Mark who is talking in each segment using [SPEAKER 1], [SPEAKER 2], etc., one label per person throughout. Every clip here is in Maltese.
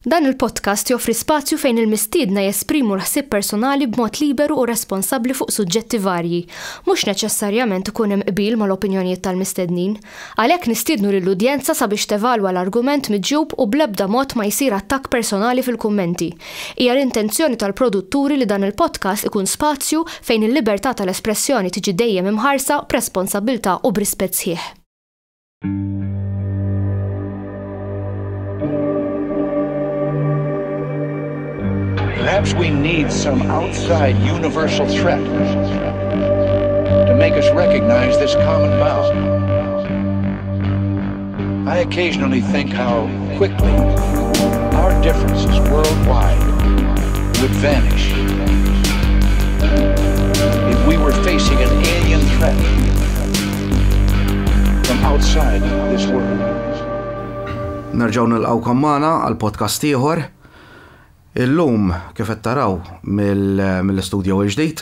[SPEAKER 1] Dan il-podcast joffri spazju fejn il-mistiedna jesprimu l-ħsieb personali b'mod liberu u responsabbli fuq suġġetti varji, mhux neċessarjament ikun hemm qbil mal-opinjonijiet tal-mistednin. Għalhekk nistiednu lill-udjenza sabiex tevalwa l-argument miġjub u bl-ebda mod ma jsir attakk personali fil-kummenti. Hija l-intenzjoni tal-produtturi li dan il-podcast ikun spazju fejn il-libertà tal-espressjoni tiġi dejjem imħarsa b'responsabbiltà u b'rispett sħiħ.
[SPEAKER 2] Perhaps we need some outside universal threat to make us recognize this common bound. I occasionally think how quickly our differences worldwide would vanish if we were facing an alien threat from outside this world.
[SPEAKER 3] Nerġaw nilqawkom magħna għal podcast ieħor. Illum kif qed taraw mill-istudio l-ġdid.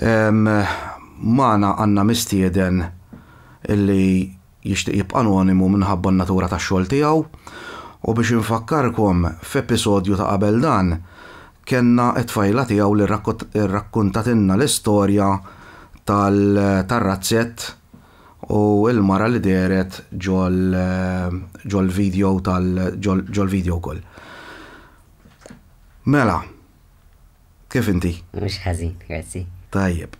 [SPEAKER 3] Magħna għandna mistieden illi jixtieq jibqa' anonimu minħabba n-natura tax-xogħol tiegħu u biex infakkarkom f'episodju ta' qabel dan kellna t-tfajla tiegħu li rrakkuntatilna l-istorja tar-razzett u l-mara li deret ġol video ġol-video call. Mela, kif inti?
[SPEAKER 4] Mhux ħażin, grazzi.
[SPEAKER 3] Tajjeb.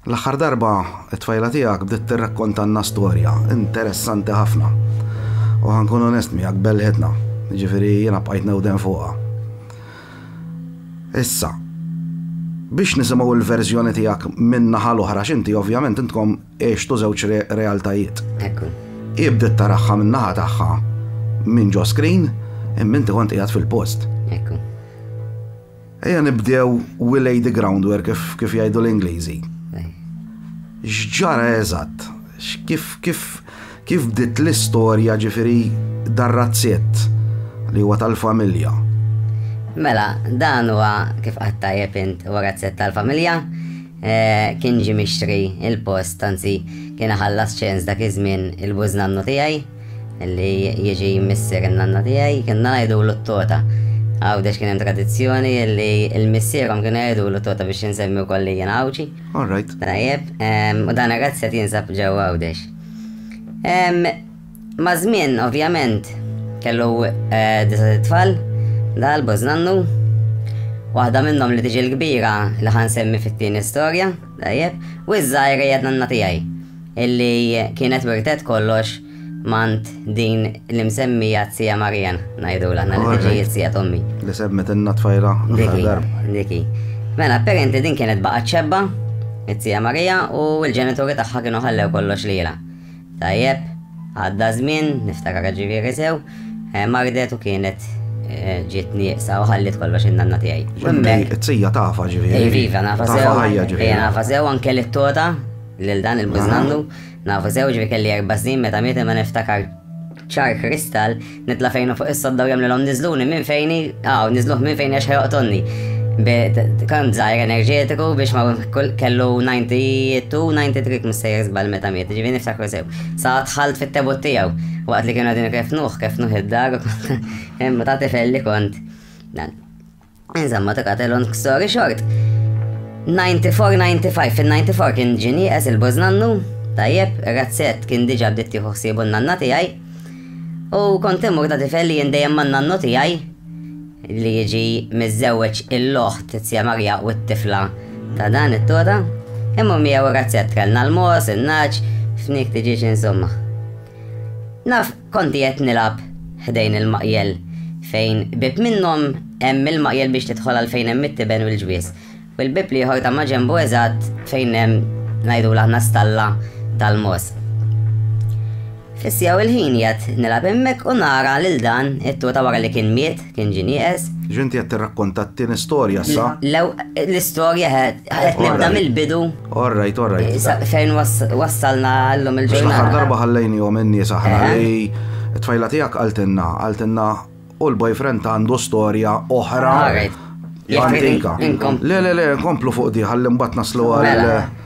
[SPEAKER 3] L-aħħar darba t-tfajla tiegħek bdiet tirrakkontanna storja interessanti ħafna. U ħankun onest miegħek belħetna, jiġifieri jiena bqajt newden fuqha. Issa, biex nisimgħu l-verżjoni tiegħek minn naħa l-oħra x'inti ovvjament intkom għextu żewġ realtajiet.
[SPEAKER 4] Ekku.
[SPEAKER 3] Bdiet taraħħa minn naħa tagħha minn ġo screen imma inti kont qiegħed fil-post.
[SPEAKER 4] Ekku.
[SPEAKER 3] Ejja nibdew we lay the groundwork kif jgħidu l-Ingliżi. X'ġara eżatt? Kif bdiet l-istorja ġifieri dar-razzett li huwa tal-familja?
[SPEAKER 4] Mela, dan huwa kif qatt tajjeb int huwa razzett tal-familja. Kien ġi mixtri il-post, anzi kien ħallas ċens dak iż-żmien il-bużnannu tiegħi li jiġi jmissier in-nanna tiegħi, kienna ngħidulu t-tota. Għawdex kien hemm tradizzjoni li l-missierhom kienu jgħidulu t-tota biex insemmi wkoll li jien Għawġi.
[SPEAKER 3] All right.
[SPEAKER 4] Tajjeb, u dan ir-razzett jinsab ġewwa Għawdex. Ma' żmien ovvjament kellu disa tfal dal-bużnannu. Waħda minnhom li tiġi l-kbira li ħansemmi fit-tieni storja, tajjeb, u ż-żgħira hija nanna tiegħi illi kienet wirtet kollox mant din l-msemmija Zija Marjan, ngħidula, li tiġi Zija Tommi.
[SPEAKER 3] Li semmet in-tfajla
[SPEAKER 4] Diki. Mela, parenti din kienet baqgħet ċebba, Zija Marija, u l-ġenituri tagħha kienu ħallew kollox lilha. Tajjeb, għadda żmien, niftakar ġifieri sew, mardet u kienet ġiet nieqsa u ħallit kollox in-nanna tiegħi.
[SPEAKER 3] Zija tafa ġifieri.
[SPEAKER 4] Iva, nafa sew. Nafa sew anke lit-tota lil dan il-bużnannu. Nafu sew ġifi kelli 4 snin meta miet ma niftakar ċar kristal nitla fejnu fuq is-sodda u jagħmlulhom niżluni minn fejni, niżluh minn fejni għax ħajoqtonni. Kont żgħir enerġetiku biex ma kellu 92-93 missejjer żball meta miet, ġifi niftakru sew. Sa dħalt fit-tebut tiegħu waqt li kienu qegħdin kefnuh id-dar u imma ta' tifel li kont. Dan. Insomma taqgħu story short. 94-95 fin-94 kien ġini qes il-bużnannu. Tajjeb, razzett kien diġà bdiet tieħu ħsiebu n-nanna tiegħi u kont immur ta' tifel li jien dejjem man-nannu tiegħi li jiġi miżżewweġ il-loħt Zija Marja u t-tifla ta' dan it-tota. Imma miegħu razzett kellna l-mos, in-naċ, f'nik tiġix insomma. Naf konti qed nilab ħdejn il-maqjel fejn bib minnhom hemm il-maqjel biex tidħol għal fejn hemm it-tiben u l-ġwies. U l-bib li ieħor ta' ma' ġembu eżatt fejn hemm ngħidula aħna stalla tal-mos. Fissijaw il-ħin jgħat nilab hemmhekk u nara lil dan it-tota wara li kien miet, kien ġie nieqes.
[SPEAKER 3] Ġinti qed tirrakkontattin istorja sa?
[SPEAKER 4] L-istorja qed nibda mill-bidu.
[SPEAKER 3] All right.
[SPEAKER 4] Fejn wassalna llum il-ġurnata.
[SPEAKER 3] L-aħħar darba ħallejnihom in-nies aħna li t-tfajla tiegħek qaltilna u l-boyfriend għandu storja oħra. Antika. Le, komplu fuq di ħalli mbagħad naslu għal.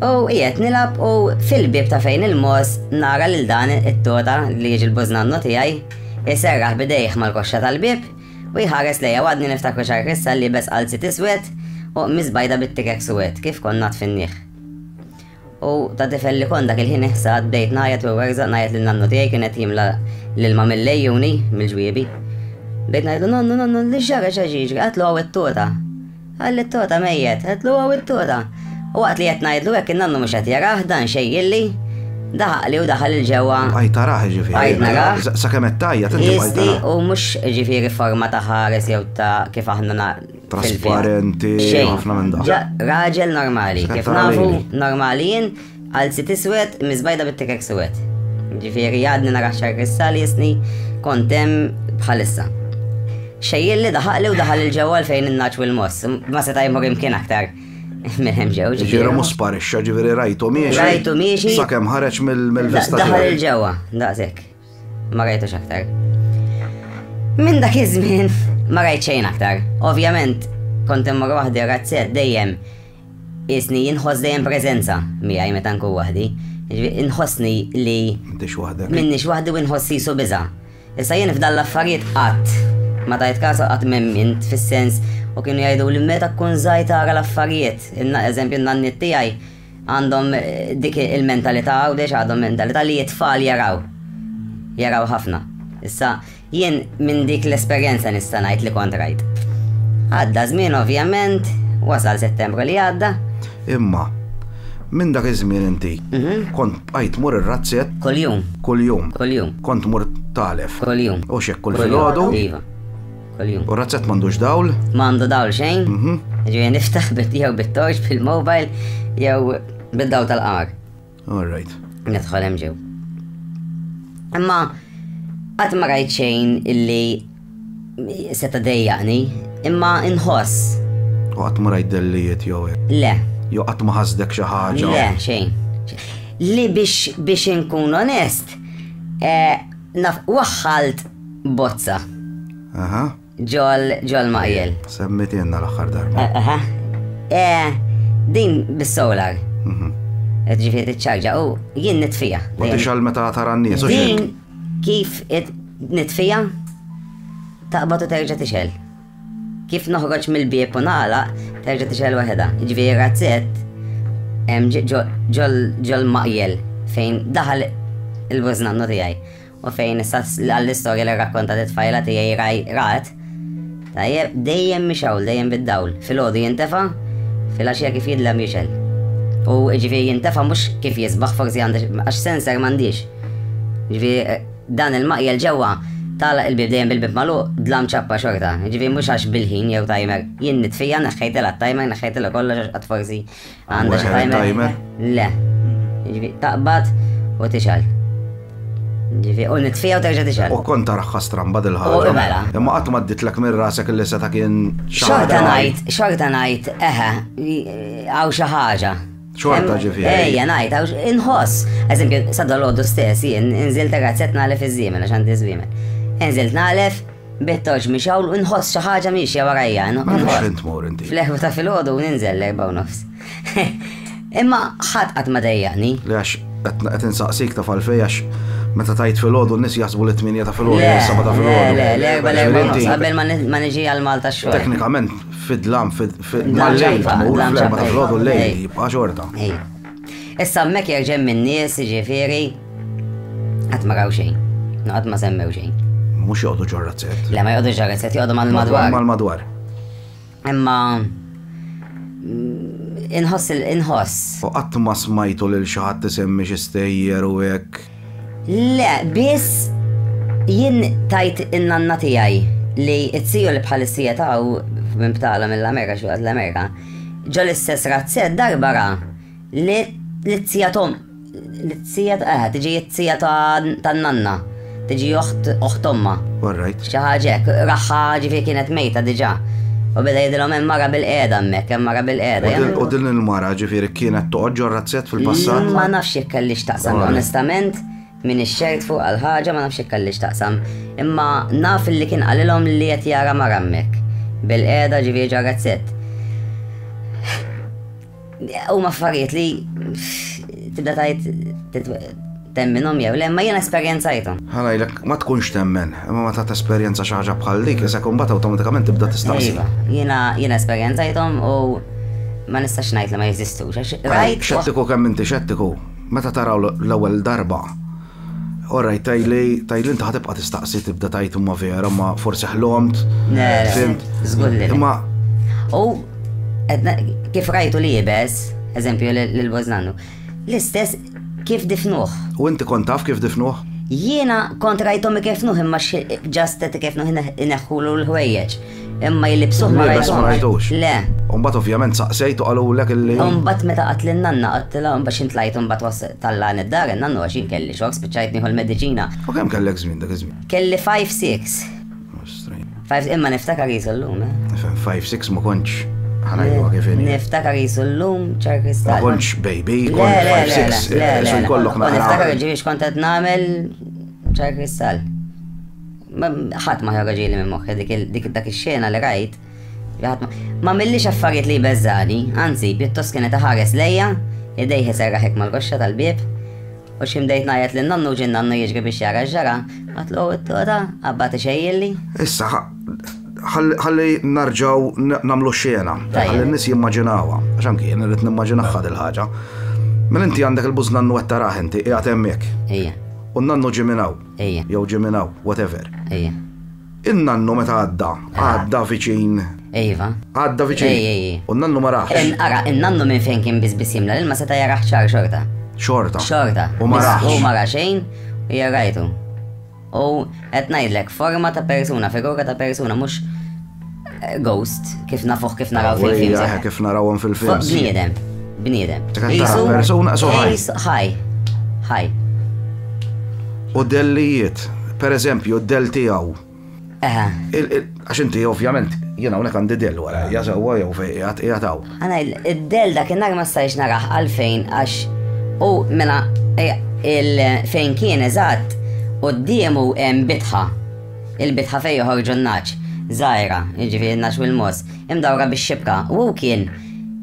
[SPEAKER 4] U qiegħed nilab u fil-bib ta' fejn il-mos nara lil dan it-tota li jiġi l-bużnannu tiegħi Iserraħ bidejh mal-koxxa tal-bib u jħares lejha għadni niftakru xar krissa li bes qalzit iswed u mizbajda bit-tikek suwed kif konna tfinniħ. U ta' tifel li kon dak il-ħin iħsad bdejt najat u għarżaq najat l-nannu tijaj kienet jimla l-ilma mill-lejjuni, mill-ġwiebi. Bdejt najt l-nannu li ġara ġaġiġ, għatlu għaw it-tota. Għalli it-tota mejjet, għatlu għaw it-tota. U għat li jett najt l-għek il-nannu mux għat jaraħ dan xej jilli, daħaq li u daħal il-ġewa.
[SPEAKER 3] Għajta raħ ġifiri.
[SPEAKER 4] Għajt naraħ.
[SPEAKER 3] Sa' kemet tajja, t-inti
[SPEAKER 4] Jisti u mux ġifiri forma ta' ħares jew ta' kif aħna
[SPEAKER 3] trasparenti, ħafna minn da.
[SPEAKER 4] Raġel normali, kif nafu normalijin, għalzi tiswet, mizbajda bit-tikek suwet. Ġifiri għadni naraħ xar kristali jisni, kontem bħalissa. Xejjilli daħaqli u daħal il-ġewal fejn il-naċ u l-moss, ma seta jmur imkien aktar. Minnem ġew ġifiri.
[SPEAKER 3] Ġifiri mus parixxa, ġifiri rajtu miexi.
[SPEAKER 4] Rajtu miexi.
[SPEAKER 3] Sakem ħareċ mill-vesta.
[SPEAKER 4] Daħal il-ġewa, daqsek. Ma rajtux aktar. Min dak iż-żmien ma rajt xejn aktar. Ovvjament, kont immur waħdi razzet dejjem isni jinħoss dejjem preżenza miegħi meta nkun waħdi. Inħossni li minnix waħdi u inħossi su biża'. Issa jien f'dan l-affarijiet qatt. Ma tajt kasu qatt memmint fis-sens u kienu jgħidu li meta tkun żgħir tara l-affarijiet. Eżempju n-nanniet tiegħi għandhom dik il-mentalità u dex għandhom mentalità li t-tfal jaraw. Jaraw ħafna. Issa jien minn dik l-esperjenza nista' ngħid li kont rajt. Għadda żmien ovvjament, wasal Settembru li għadda.
[SPEAKER 3] Imma, minn dak iż-żmien inti, kont bqajt mur ir-razzett
[SPEAKER 4] Kuljum.
[SPEAKER 3] kuljum.
[SPEAKER 4] Kuljum.
[SPEAKER 3] Kont mur talef.
[SPEAKER 4] Kuljum.
[SPEAKER 3] U xek kull filgħodu.
[SPEAKER 4] Iva. Kuljum.
[SPEAKER 3] U razzett m'għandux dawl.
[SPEAKER 4] M'għandu dawl xejn. Ġifieri niftaħ jew bit-torch bil-mobile jew bid-dawl tal-qamar.
[SPEAKER 3] All right.
[SPEAKER 4] Nidħol hemm ġew. Imma qatt ma rajt xejn illi seta' dejjaqni, imma inħoss.
[SPEAKER 3] U qatt ma rajt dellijiet jew hekk.
[SPEAKER 4] Le.
[SPEAKER 3] Jew qatt ma ħasdek xi ħaġa.
[SPEAKER 4] Le, xejn. Li biex inkun onest, waħħalt bozza.
[SPEAKER 3] Aha.
[SPEAKER 4] Ġol maqjel.
[SPEAKER 3] Semmit jenna l-aħħar darba.
[SPEAKER 4] Aha. Din bis-solar. Ġifieri tiċċarġa u jien nitfija.
[SPEAKER 3] U tixal meta tara n-nies u
[SPEAKER 4] Din kif nitfija taqbad u terġa' tixel. Kif noħroġ mill-bieb u nagħlaq terġa' tixel waħedha. Ġifieri razzett hemm ġol maqjel fejn daħal il-bużnannu tiegħi u fejn għall-istorja li rrakkontat it-tfajla tiegħi rat tajjeb dejjem mixawl, dejjem bid-dawl. Filgħodu jintefa', fil-għaxija kif jidlem jixel. U ġifieri jintefa' mhux kif jisbaħ forsi għax sensor m'għandix. Ġifieri dan il-maqjel ġewwa tagħlaq il-bib dejjem bil-bib magħluq dlam ċappa xorta. Ġifieri mhux għax bil-ħin jew timer. Jien nitfija neħħejtilha t-timer, neħħejtilha kollox għax forsi għandha xi timer. Le. Ġifieri taqbad u tixal. Ġifieri u nitfija u terġa' tixal.
[SPEAKER 3] U kont taraħħa stramba dil-ħaġa.
[SPEAKER 4] U mela.
[SPEAKER 3] Imma qatt ma dditlek minn rasek illi seta' kien
[SPEAKER 4] Xorta ngħid, għaw xi ħaġa.
[SPEAKER 3] Xorta ġifieri.
[SPEAKER 4] Ejja ngħid, inħoss. Eżempju, sadda l-għodu stess, jien inżilt razzett nagħlef iż-żiemel għax għandi żwiemel. Inżilt nagħlef, bit-torġ mixawl u nħoss xi ħaġa mixja warajja.
[SPEAKER 3] M'hemmx fejn tmur inti.
[SPEAKER 4] Fl-erba ta' filgħodu ninżel l-4:30. Imma ħadd qatt ma dejjaqni.
[SPEAKER 3] Li għax qed insaqsik ta' falfej għax meta tajt filgħodu n-nies jaħsbu l-8 ta' filgħodu, s-7 ta' filgħodu.
[SPEAKER 4] Le, l-4 qabel ma niġi għal Malta xogħol.
[SPEAKER 3] Teknikament fid-dlam mal-lejl, l-4 ta' filgħodu l-lejl jibqa' xorta.
[SPEAKER 4] Issa hemmhekk jerġa' min-nies jiġifieri qatt ma raw xejn, qatt ma semmew xejn.
[SPEAKER 3] Mhux joqgħdu ġo razzett.
[SPEAKER 4] Le ma joqgħodux ġo razzett, joqgħodu mal-madwar.
[SPEAKER 3] Mal-madwar.
[SPEAKER 4] Imma inħoss.
[SPEAKER 3] U qatt ma smajtu lil xi ħadd isemmi xi stejjer u hekk.
[SPEAKER 4] Le, biss jien tajt in-nanna tiegħi li t-siju li bħalissija taw minn btaqla mill-Amerika xi waqt l-Amerika ġo l-istess razzett darba ra li t-sija tiġi t-sija tan-nanna, tiġi oħt omma. Xi ħaġa hekk, raħħa ġifieri kienet mejta diġà. U beda jidilhom hemm mara bil-qiegħda hemmhekk, hemm mara bil-qiegħda.
[SPEAKER 3] U din il-mara ġifieri kienet toqgħod ġo razzett fil-passat?
[SPEAKER 4] Ma nafx jekk kellix taqsam onestament. Min ix-xert fuq għal-ħaġa ma nafx kellix taqsam. Imma naf li kien qalilhom li qed jara mara hemmhekk. Bil-qiegħda ġifieri ġo razzett. Huma affarijiet li tibda tgħid temminhom jew le, ma jiena esperjenzajthom.
[SPEAKER 3] Ħanajlek, ma tkunx temmen, imma ma ta' esperjenza xi ħaġa bħal dik, issa kumbat awtomatikament tibda tistaqsi.
[SPEAKER 4] Iva, jiena esperjenzajthom u ma nistax ngħid li ma jeżistux. Rajt.
[SPEAKER 3] Xettiku kemm inti xettiku, meta taraw l-ewwel darba. Orraj, tajli inti ħatibqa' tistaqsi tibda tajt huma vera, ma forsi ħlomt. Fimt.
[SPEAKER 4] Żgur li.
[SPEAKER 3] Imma
[SPEAKER 4] u kif rajtu li jibes, eżempju l-Boznannu, l-istess kif difnuħ.
[SPEAKER 3] U inti kont taf kif difnuħ?
[SPEAKER 4] Jiena kont rajtom kif nuħ imma ġast kif nuħ ineħħulu l-ħwejjeġ. Imma jillibsuħ ma
[SPEAKER 3] rajtux.
[SPEAKER 4] Le.
[SPEAKER 3] Umbat ovvjament saqsejtu qalu lek illi.
[SPEAKER 4] Umbat meta qat l-nanna qattila umbat xintlajt umbat tal-lan id-dar n-nannu għaxin kelli xok spiċajt nieħu l-mediċina.
[SPEAKER 3] U kemm kellek żmien dak iż-żmien?
[SPEAKER 4] Kelli 5-6. Imma niftakar jisu l-lum,
[SPEAKER 3] 5-6 ma kontx. ħanajdu għakifini.
[SPEAKER 4] Niftakar jisu l-lum ċarkristal.
[SPEAKER 3] Ma kontx baby, kont 5-6, so jkollok naħra.
[SPEAKER 4] Niftakar ġivix kontet namel ċarkristal. ħat ma ħarraġili minn moħħi, dik dak ix-xena li rajt. Ma millix affarijiet li bezzani, anzi, pjuttost kienet ħares lejja, idejħi serraħek mal-goxxa tal-bib, u ximdejt najat li nannu ġin nannu jiġri biex jara ġara, għatlu t-tora, għabbati xejjilli.
[SPEAKER 3] Issa, ħalli narġaw namlu xena, ħalli n-nis jimmaġinawa, għaxan kien rrit nimmaġinaħħa dil-ħagġa. Mela inti għandek il-bużnannu għattaraħ inti, qiegħed hemmhekk.
[SPEAKER 4] Ija.
[SPEAKER 3] U n-nannu ġiminaw.
[SPEAKER 4] Ija.
[SPEAKER 3] Jew ġiminaw, whatever.
[SPEAKER 4] Ija.
[SPEAKER 3] In-nannu meta għadda viċin.
[SPEAKER 4] Iva.
[SPEAKER 3] Għadda viċin. U n-nannu ma raħx.
[SPEAKER 4] Ara, in-nannu minn fejn kien bizbis jimla l-ma seta jaraħ ċar xorta.
[SPEAKER 3] Xorta. U ma raħx.
[SPEAKER 4] U ma raxejn, u jarajtu. U qed ngħidlek forma ta' persuna, figura ta' persuna, mhux ghost, kif nafuh kif naraw fil-film.
[SPEAKER 3] Kif narawhom fil-film.
[SPEAKER 4] Bniedem.
[SPEAKER 3] Persuna ħaj. U dellijiet, per eżempju, d-del tiegħu. Għax inti ovvjament jiena hawnhekk għandi del wara, jażewwa jew fejn qiegħed.
[SPEAKER 4] Ana id-del dak in-nar ma stajx naraħ għalfejn għax u mela fejn kien eżatt qudiemu hemm bitħa. Il-bitħa fejn joħorġu n-naċ, żgħira, jiġifieri n-naċ u l-mos, imdawra bix-xibka, u kien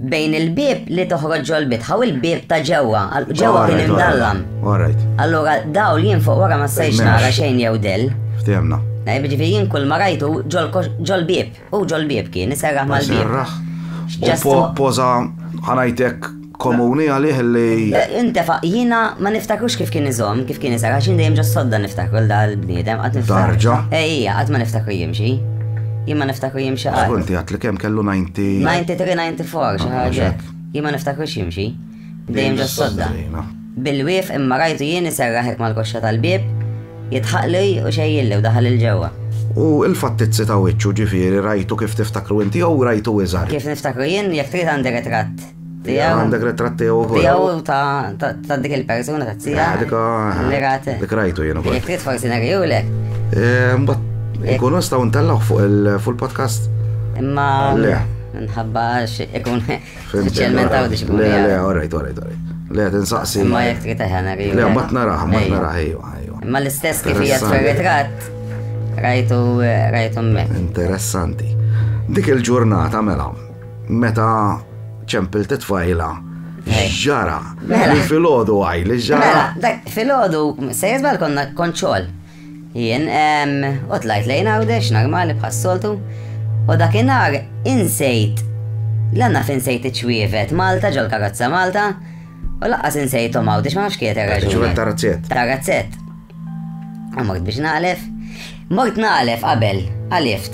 [SPEAKER 4] bejn il-bib li toħroġ l-bitħa u l-bib ta' ġewwa kien imdallam. Allura daw li jien fuq wara ma stajx nara xejn jew del.
[SPEAKER 3] Ftehemna.
[SPEAKER 4] Ġifieri jien kull ma rajtu ġol-bib, u ġol-bib kien, iserraħ mal-bib.
[SPEAKER 3] U poża ħanajtek komuni għalih li.
[SPEAKER 4] Intefa' jiena ma niftakrux kif kien iżomm, kif kien iserraħ, x'in dejjem ġos sodda niftakru l-bniedem qatt niftakru.
[SPEAKER 3] Darġa?
[SPEAKER 4] Ejja, qatt ma niftakru jimxi. Jien ma niftakru jimxi qatt.
[SPEAKER 3] Kunti għat li kemm kellu 90.
[SPEAKER 4] 93-94 xi ħaġa. Jien ma niftakrux jimxi. Dejjem ġos sodda. Bil-wief imma rajtu jien iserraħek mal-koxxa tal-bib, jitħaqli u xejjilli u daħal il-ġewwa.
[SPEAKER 3] U il-fattizzi ta' wiċċu ġifieri rajtu kif tiftakru inti jew rajtu iżgħar?
[SPEAKER 4] Kif niftakru jien jekk trid għandek ritratt.
[SPEAKER 3] Għandek ritratt tiegħu wkoll.
[SPEAKER 4] Tiegħu ta' dik il-persuna ta' tzija. Dik
[SPEAKER 3] rajtu jien ukoll.
[SPEAKER 4] Jekk trid forsi narijulek.
[SPEAKER 3] Mbagħad ikun nistgħu ntellgħu fuq il-podcast.
[SPEAKER 4] Imma nħabba ikun speċjalment hawn biex ikun.
[SPEAKER 3] Le, orajt. Le, tinsaqsi.
[SPEAKER 4] Imma jekk trid narijulek.
[SPEAKER 3] Le, mbagħad naraha, ejwa.
[SPEAKER 4] Imma l-istess kif hija fir-ritratt. Rajtu mek.
[SPEAKER 3] Interessanti. Dik il-ġurnata mela, meta ċempilt tfajla, ġara, fil-ħodu għaj, li ġara.
[SPEAKER 4] Mela, dak fil-ħodu, se jizbal konna konċol. Jien, u tlajt lejn għawdex, normali bħassoltu, u dakinhar insejt, l-għanna finsejt iċwievet Malta, ġol karozza Malta, u laqqas insejtom għawdex, ma nafx kiet raġuni.
[SPEAKER 3] ċuvet tarazzet.
[SPEAKER 4] Tarazzet. U mort biex naqlef. Mort naqlef qabel, għalift.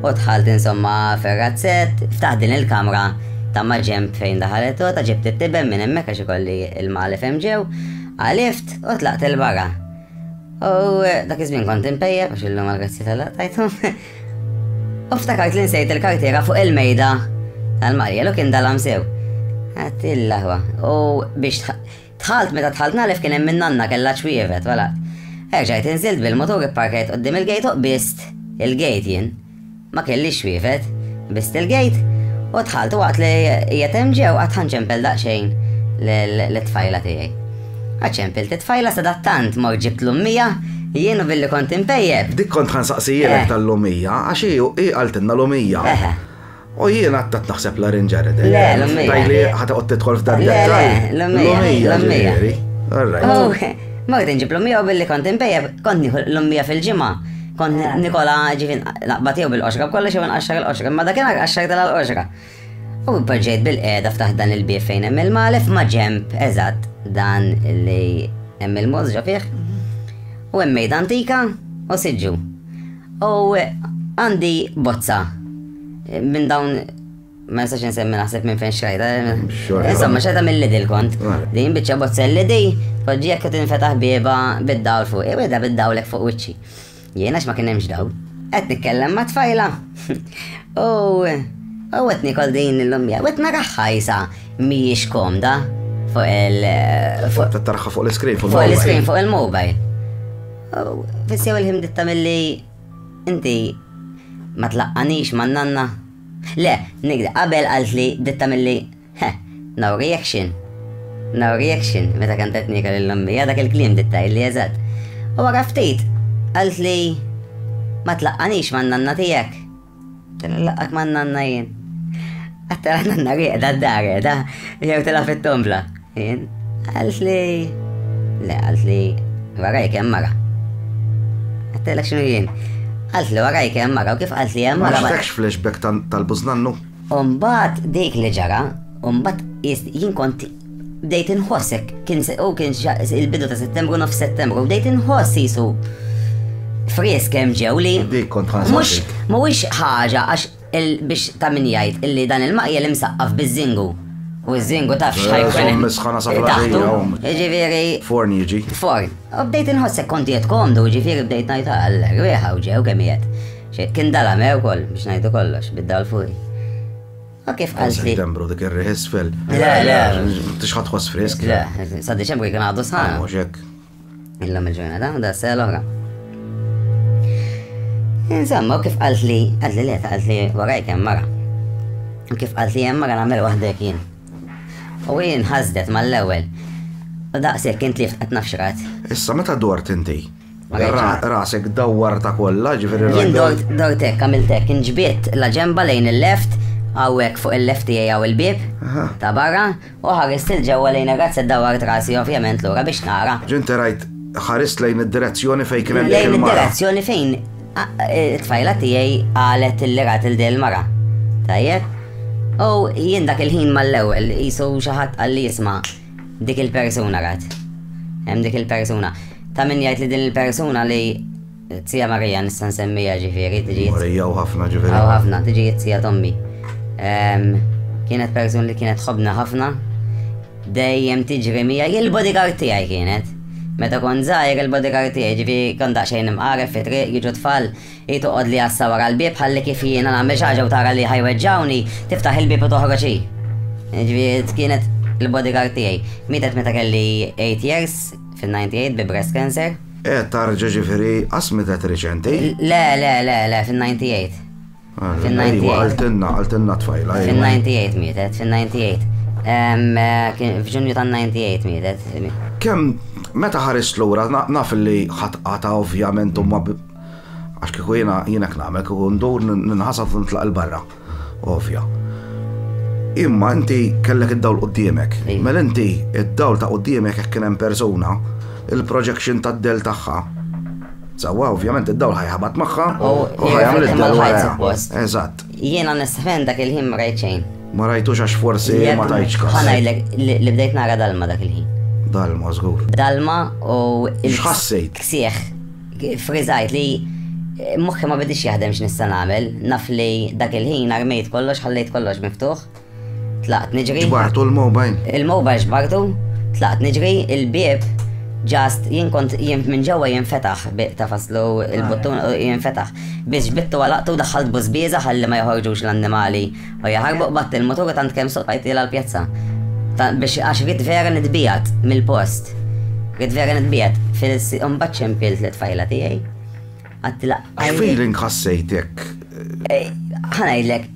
[SPEAKER 4] U tħalt insomma ferrazzet, ftaħ din il-kamra ta' maġemp fejn daħalet u ta' ġibt it-tibem minn hemmhekk għax ikolli il-maqlef hemm ġew, għalift u tlaqt il-barra. U dak iż-żmien kont impejjeb għax illum għal-grazzi tal-tajthom. U ftakart li nsejt il-kartiera fuq il-mejda tal-Marja kien dalam sew. Għattillaħwa. U biex tħalt meta tħalt naqlef kien hemm minn nanna kellha ċwievet, wala. Erġajt inżilt bil-motor ipparkajt qoddim il-gejt u bist il-gejt jien. Ma kelli xwiefet, bist il-gejt, u tħaltu waqt li jetem ġew għat ħanċempel daqxejn l-tfajla tiegħi. Għadċempel t-tfajla sadattant mor ġibt l-ummija, jienu billi kont impejjeb.
[SPEAKER 3] Dik kont ħansaqsijilek tal-lumija, għax i għaltinna l-lumija. U jien għattat naħseb la rinġaret.
[SPEAKER 4] Le, l-lumija.
[SPEAKER 3] Tajli ħata qod tidħol f'dan
[SPEAKER 4] l-lumija. Mort nġib l-ummija u billi kont impejja, kont nieħu l-ummija fil-ġimgħa. Kont Nikola ġifin naqbatiju bil-qoxra b'kollox jew nqaxxar il-qoxra, ma dakinhar qaxxar tal-qoxra. U poġġejt bil-qiegħda ftaħt dan il-bieb fejn hemm il-malef ma' ġemp eżatt dan li hemm il-możġa fih. U hemm mejda antika u siġġu. U għandi bozza minn dawn ma nistax insemmi naħseb minn fejn xrajta. Insomma xrajta mill-Lidl kont. Din biċċa bozza l-Lidl, poġġi jekk tinfetaħ bieba bid-dawl fuq. Weda bid-dawlek fuq wiċċi. Jiena ma kien hemmx dawl. Qed nitkellem ma' tfajla. U qed nikol din l-ummija. Qed nara ħajsa mhijiex komda fuq
[SPEAKER 3] Tarħa fuq l-iskrin
[SPEAKER 4] fuq l-iskrin fuq il-mobile. Fissew il-ħimditta milli inti ma tlaqqanix ma' nanna. Le, nigda, qabel qalt li ditta milli, no reaction, meta kantet nika l-ummija, dak il-klim ditta illi eżatt. U wara ftit, qalt li ma tlaqqanix ma' nanna tijek. Laqqak ma' nanna jien. Għattara nanna riqda d-dar, jew tela fit-tombla. Jien, qalt li, warajk hemm mara. Għattelak xinu jien. Qalt li warajk hemm mara u kif qalt li hemm mara.
[SPEAKER 3] Ma xtekx flashback tal-Bużnannu?
[SPEAKER 4] Umbat dik li ġara, umbat jien kont bdejt inħossek, kien il-bidu ta' Settembru nof Settembru, bdejt inħoss jisu frisk hemm ġew li
[SPEAKER 3] dik kont ħansik.
[SPEAKER 4] Mhuwiex ħaġa għax biex ta' min jgħid illi dan il-maqja li msaqqaf biż-żingu. U z-żingu taf xħajkun.
[SPEAKER 3] Misħana safraġija.
[SPEAKER 4] Ġifiri.
[SPEAKER 3] Forn jiġi.
[SPEAKER 4] Forn. U bdejt inħossek konti jett komdu, ġifiri bdejt najta għall-rieħa u ġew kemijiet. Kien dala mew kol, biex najtu kollox, bid-dal fuq. U kif għalti.
[SPEAKER 3] Dembru dik ir-riħis fil.
[SPEAKER 4] Le.
[SPEAKER 3] Tixħat tħoss frisk.
[SPEAKER 4] Le, sa' Deċembru kien għadu sħana.
[SPEAKER 3] Muġek.
[SPEAKER 4] Illum il-ġurnata, da s-sela. Insomma, u kif għaltli warajk hemm mara. U kif għaltli hemm mara nagħmel waħdek jien. U jien ħazdet mal-ewwel. U daqshekk kien tlift qed nafxrat.
[SPEAKER 3] Issa meta dort inti? Rasek dawwarta kollha, ġifieri.
[SPEAKER 4] Jien dortek għamiltek inġbiet la ġemba lejn il-left, hawnhekk fuq il-left tiegħi hawn il-bieb ta' barra, u ħarist il-ġewwa lejn ir-razz dawwart rasi ovvjament lura biex nara.
[SPEAKER 3] Ġinti rajt ħarist lejn id-direzzjoni fejn kien hemm dik il-mara.
[SPEAKER 4] Lejn id-direzzjoni fejn it-tfajla tiegħi qalet illi rat il-del mara. Tajjeb? U jien dak il-ħin mal-ewwel jisu xi ħadd qalli jisma' dik il-persuna rat. Hemm dik il-persuna. Ta' min jgħid li din il-persuna li Tija Marija nista' nsemmija ġifieri tiġi.
[SPEAKER 3] Marija u ħafna ġifieri.
[SPEAKER 4] U ħafna tiġi tija Tommi. Kienet persuna li kienet ħobna ħafna. Dejjem tiġri mija il-bodyguard tiegħi kienet. Meta kon żgħir il-bodyguard tiegħi ġifieri kon daqsxejn imqaref fi triq jiġu tfal jitoqgħod li jassa wara l-bieb ħalli kif jiena nagħmel xi ħaġa u tara li ħajweġġawni tiftaħ il-bieb u toħroġ hi. Ġifieri kienet il-bodyguard tiegħi. Mietet meta kelli 8 years fil-98 bi breast cancer.
[SPEAKER 3] Tarġa ġifieri qasmitet riċenti?
[SPEAKER 4] Le, fil-98. Fil-98.
[SPEAKER 3] Għaltinna tfajla.
[SPEAKER 4] Fil-98 mietet, fil-98. F'Ġunju tan-98 mietet.
[SPEAKER 3] Kemm meta ħarist lura naf li ħatqata ovvjament umma għax kieku jiena knamek u ndur ninħasab nitlaq il-barra. Ovvja. Imma inti kellek id-dawl quddiemek. Mela inti id-dawl ta' quddiemek jekk kien hemm persuna, il-projection tad-del tagħha. Sawa ovvjament id-dawl ħajħabat magħha u ħajgħamel id-dawl wara. Eżatt.
[SPEAKER 4] Jiena onestament dak il-ħin ma rajt xejn.
[SPEAKER 3] Ma rajtux għax forsi ma tajtx każ.
[SPEAKER 4] Ħanajdlek li bdejt nara dalma dak il-ħin.
[SPEAKER 3] Dalma żgur.
[SPEAKER 4] Dalma u
[SPEAKER 3] x'ħassejt?
[SPEAKER 4] Ksieħ. Friżajt li moħħi ma bidix jaħdem x'nista' nagħmel, naf li dak il-ħin armejt kollox, ħallejt kollox miftuħ. Tlaqt niġri.
[SPEAKER 3] Ġbartu l-mobile.
[SPEAKER 4] Il-mobile ġbartu, tlaqt niġri, il-bieb ġast jien minn ġewwa jinfetaħ ta' faslu il-buttun jinfetaħ. Biex bittu għalaqtu daħħalt bużbieża ħalli ma joħorġux l-annimali u jaħarbu batt il-motor tant kemm soqgħet ilha l-pjazza. Biex għax rid vera nitbijat mill-post. Rid vera nitbijat fil-imbagħad ċempilt li tfajla tiegħi. Għattila.
[SPEAKER 3] Feeling ħassejtek?
[SPEAKER 4] Ħanajdlek,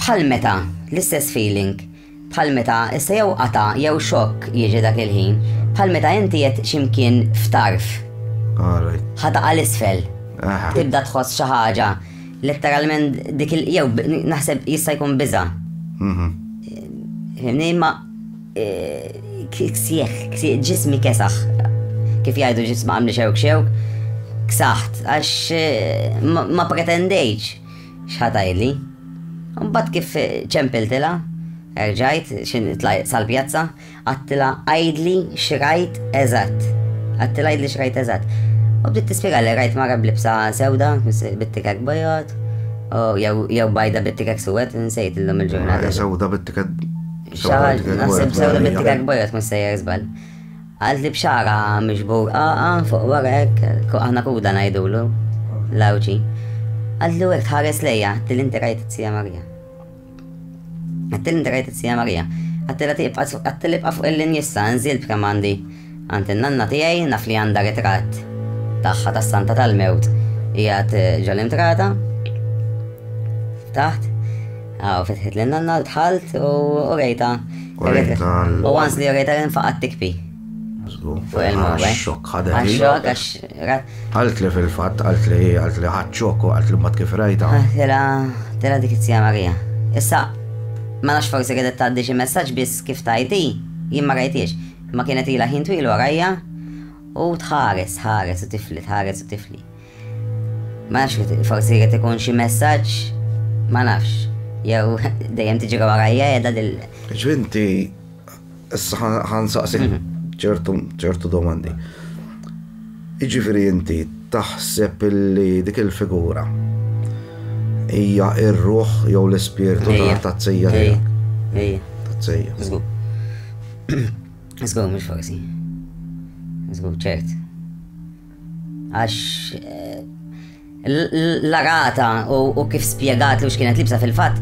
[SPEAKER 4] bħal meta, l-istess feeling. Bħal meta, issa jew qata jew xokk jiġi dak il-ħin. Bħal meta inti qed x'imkien f'tarf. Ħataqa l-isfel. Tibda tħoss xi ħaġa. Letteralment dik jew naħseb jista' jkun biża'. Fimni imma ksieħ, ġismi kesaħ. kif jgħidu ġisma għamli xewk, ksaħt, għax ma pretendejċ xħatajli. Mbagħad kif ċempiltila, rġajt, sal-pjazza, għattila għajdli xrajt eżatt. Għattila għajdli xrajt eżatt. U bdiet tispjega li rajt mara blibsa sewda, bittikek bajot, jew bajda bittikek suwed, nsejt illum il-ġurnata.
[SPEAKER 3] Sewda bittikek.
[SPEAKER 4] Nasib sewda bittikek bajot, mus sejjer żball. Għalt li bxara miġbur, fuq warek, aħna kuda najdulu, lawċi. Għallu għek tħares lejja, għattil inti rajt t-sija Marija. Għattil inti rajt t-sija Marija. Għattil ibqa fuq il-linjissa, nżil b'kamandi. Għant il-nanna tijaj, naf li għanda ritrat. Taħħa tas Santa tal-Mewt. Ijat ġal-imtrata. Taħt. Fetħit l-nanna, tħalt u rejta. U għans li rejta nfaqat tikpi. Fuq il-mowaj.
[SPEAKER 3] Xok ħadek.
[SPEAKER 4] Għaxxok, għax.
[SPEAKER 3] Għalt li fil-fat, għalt li ħadxok u għalt li mat kif rajta.
[SPEAKER 4] Tela dik it-sija Marija. Issa, ma nax forsi għedet taddi xi messaġġ biss kif tajti, jien ma rajtiex. Ma kienet ila ħin twil warajja u tħares u tifli. Ma nafx forsi għet ikun xi messaġġ, ma nafx. Jew dejjem tiġi warajja edha dil.
[SPEAKER 3] Ġvinti, issa ħansaqsik ċertu domandi. Iġifiri inti taħseb illi dik il-figura hija ir-ruħ jew l-ispirtu tat-tazzija tiegħek.
[SPEAKER 4] Ejja.
[SPEAKER 3] Tazzija.
[SPEAKER 4] Żgur mhux forsi. Żgur ċert. Għax l-arata u kif spjegat li x'kienet libsa fil-fatt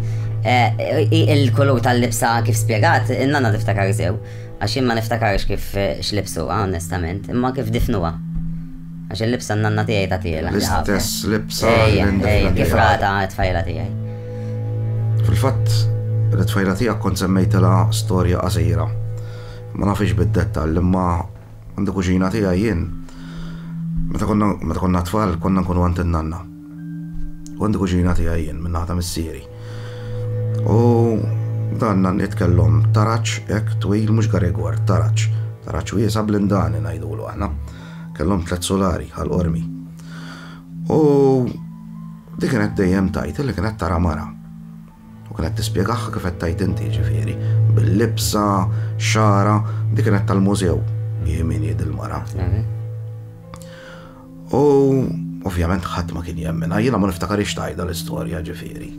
[SPEAKER 4] il-kulur tal-libsa kif spjegat, in-nanna tiftakar sew. Għax ma niftakarx kif xlibsu, onestament, imma kif difnuha. Għax il-libsa n-nanna tiegħi ta' tiegħi.
[SPEAKER 3] L-istess libsa.
[SPEAKER 4] Kif rata t-tfajla tiegħi.
[SPEAKER 3] Fil-fatt, l-tfajla tiegħek kont semmejtilha storja qasira. Ma nafx bid-dettall, imma għandi kuġina tiegħi jien. Meta konna tfal, konna nkunu għand in-nanna. Għandi kuġina tiegħi jien minn ħata missieri. U danna nitkellom taraċ ek twil mux Gregor, taraċ wiesa blindani najdulu għana. Kellom 3 solari għal-ormi. U di kienet dejjem tajt li kienet tara mara. U kienet tispiegaħ kif tajt inti ġifieri. Bil-libsa, xara, di kienet tal-mużew. Jimin jid il-mara. U ovvjament ħadd ma kien jemmena, jiena ma niftakarix tajda l-istorja ġifieri.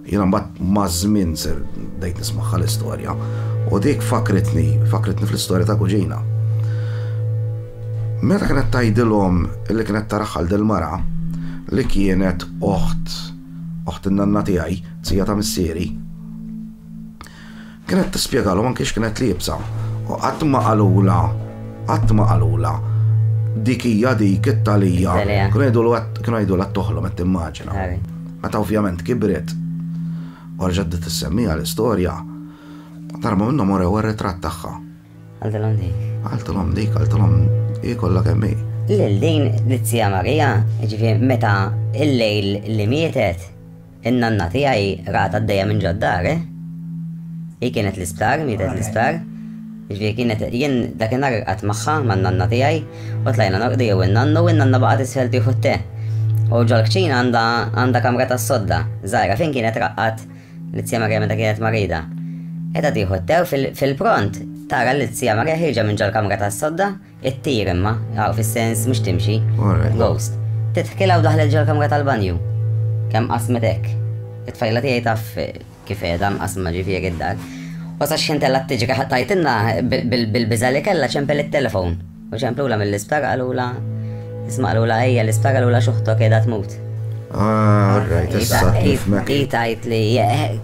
[SPEAKER 3] Jiena mbagħad ma' żmien ser dejt nismaħħa l-istorja. U dik fakritni fl-istorja ta' kuġina. Meta kienet tgħidilhom illi kienet taraħħal dil-mara li kienet oħt in-nanna tiegħi, tzija ta' missieri. Kienet tispjegalhom anke x'kienet libsa. U qatt ma qalula dik hija dik it-talija. Kienu jgħidulha toħlom qed timmaġina. Meta ovvjament kibret. Orġad tissemmija l-istorja. Tarma minnhom orew ir-ritratt tagħha. Għaltilhom dik, kollha kemm hi.
[SPEAKER 4] Lil-din l-Tzija Marija, ġifieri meta il-lejl li mietet, in-nanna tiegħi rata d-dejja minn ġoddar, Hi kienet l-isptar, mietet l-isptar. Ġifieri kienet jien dakinhar qatt magħha man-nanna tiegħi u tlajna noqdi jew in-nanna u in-nanna baqgħet isfel tieħu t-te. U ġol-kċina għandha kamra tas-sodda, żgħira fejn kienet raqqat l-Tzija Marija meta kienet marida. Edha tieħu t-tew fil-pront tara l-Tzija Marija ħirġa minn ġol-kamra tas-sodda, it-tir imma, fis-sens mhux timxi, ghost. Titħkilaw daħlet ġol-kamra tal-banju. Kemm qasmet hekk. It-tfajla tiegħi taf kif qiegħda mqasma ġifieri id-dar. U sa x'intella tiġri ħattajtilna bil-biża li kellha ċempel it-telefon. U ċemplula mill-isptar qalula isma' qalula ejja l-isptar qalula xuħtok qiegħda tmut.
[SPEAKER 3] Alright, issa tifmek.
[SPEAKER 4] Tajt li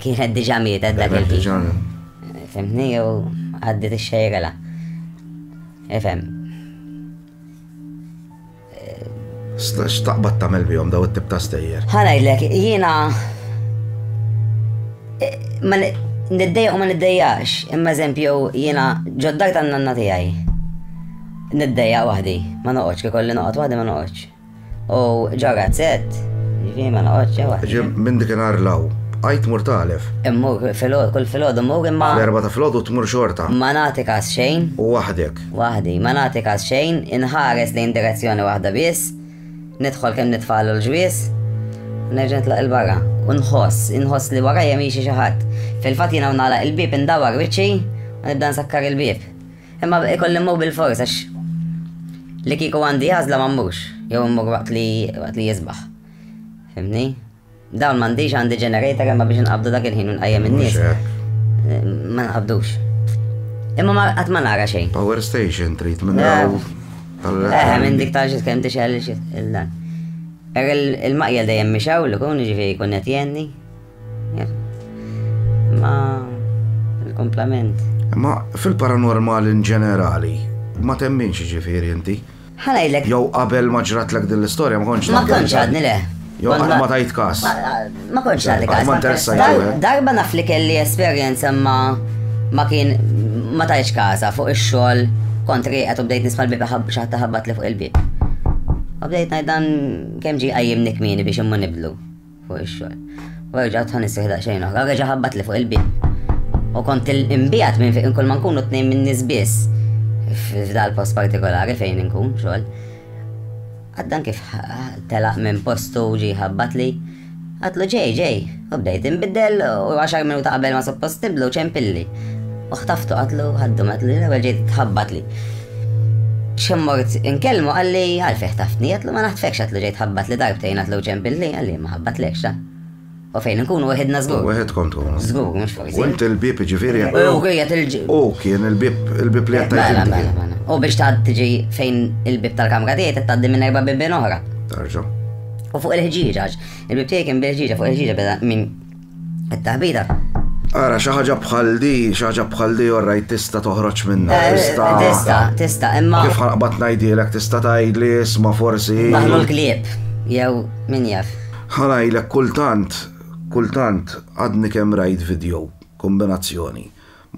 [SPEAKER 4] kienet diġà mietet dak il-ħin. Fimni u għaddit ix-xejrela. Ifhem.
[SPEAKER 3] X'taqbad tagħmel bihom daw it-tip ta' stejjer?
[SPEAKER 4] Ħanajdlek, jiena ma niddejjaq u ma niddejjaqx, imma eżempju jiena ġoddar tan-nanna tiegħi. Niddejjaq waħdi, ma noqgħodx kif kolli noqgħod waħdi ma noqgħodx. U ġarrat set, ġifieri ma noqgħodx waħdi.
[SPEAKER 3] Minn dikinhar law, għajt mur talef.
[SPEAKER 4] Immur kull filgħodu mmur imma
[SPEAKER 3] L-4 ta' filgħodu tmur xorta.
[SPEAKER 4] ma nagħti każ xejn.
[SPEAKER 3] U waħdek.
[SPEAKER 4] Waħdi, ma nagħti każ xejn, inħares lejn direzzjoni waħda biss, nidħol kemm nitfallu l-ġwies, nerġa' nitlaq il-barra. U nħoss li warajja miexi xi ħadd. Fil-fatt jiena nagħlaq il-bieb indawar wiċċi u nibda nsakkar il-bieb. Imma ikolli mmur bil-fors għax li kieku għandi għażla ma mmurx, jew mmur waqt li jisbaħ. Fimni? Dawn m'għandix għandi generator imma biex nqabdu dak il-ħin u nqajjem in-nies. Ma nqabdux. Imma ma qatt ma nara xejn.
[SPEAKER 3] Power station trid minn daw.
[SPEAKER 4] Minn dik tal-ġis kemm tixel il-dan. Il-maqjel dejjem mixaw li kun ġifieri kun qed jenni. Ma il-komplament.
[SPEAKER 3] Ma fil-paranormal in ġenerali, ma temminx ġifieri inti.
[SPEAKER 4] Ħanajlek.
[SPEAKER 3] Jew qabel ma ġratlek din l-istorja ma kontx.
[SPEAKER 4] Ma kontx għadni le.
[SPEAKER 3] Jew ma tajt każ.
[SPEAKER 4] Ma kontx għadni każ.
[SPEAKER 3] Ma interessajtu.
[SPEAKER 4] Darba naf li kelli esperjenza ma kien ma tajx kaza fuq ix-xogħol kontri qed u bdejt nisma' l-bib xaħta ħabbat li fuq il-bib. U bdejt ngħidan kemm ġie qajjimni kmieni biex imma nibdlu fuq ix-xogħol. U rġgħet ħan nistieħ daqsxejn oħra, reġa' ħabbat li fuq il-bib. U kont imbijat minn fejn kull ma nkunu tnejn minn nies biss f'dal post partikolari fejn inkun xogħol. Għaddan kif telaq minn postu ġie ħabbat li għatlu ġej, u bdejt inbiddel u 10 minuta qabel ma suppost nibdlu ċempilli. U ħtaftu għatlu għatlu l-ewwel ġejt tħabbat li. Xemmort inkellmu għalli għalfej ħtaftni, għatlu ma naħtfekx għatlu ġejt ħabbat li darbtejn għatlu ċempilli għalli ma ħabbat lekx ta. U fejn nkunu wieħedna żgur.
[SPEAKER 3] Wieħed kont tkun.
[SPEAKER 4] Żgur, mhux forsi.
[SPEAKER 3] U inti l-bib ġifieri.
[SPEAKER 4] U
[SPEAKER 3] kien il-bib li
[SPEAKER 4] Mela. U biex tgħad tiġi fejn il-bib tal-kamra tiegħi tgħaddi minn 4 bibien oħra.
[SPEAKER 3] Tarġa'.
[SPEAKER 4] U fuq il-ħġiġa, il-bib tiegħi kien bil-ħġiġa, fuq il-ħġiġa beda minn it-taħbita.
[SPEAKER 3] Ara, xi ħaġa bħal di orrajt tista' toħroġ minna.
[SPEAKER 4] Tista', imma
[SPEAKER 3] Kif ħanqbad ngħidilek tista' tgħidli isma' forsi.
[SPEAKER 4] Naħlu l-klieb, jew min jaf.
[SPEAKER 3] Ħanajlek kultant għadni kemm rajt video, kombinazzjoni.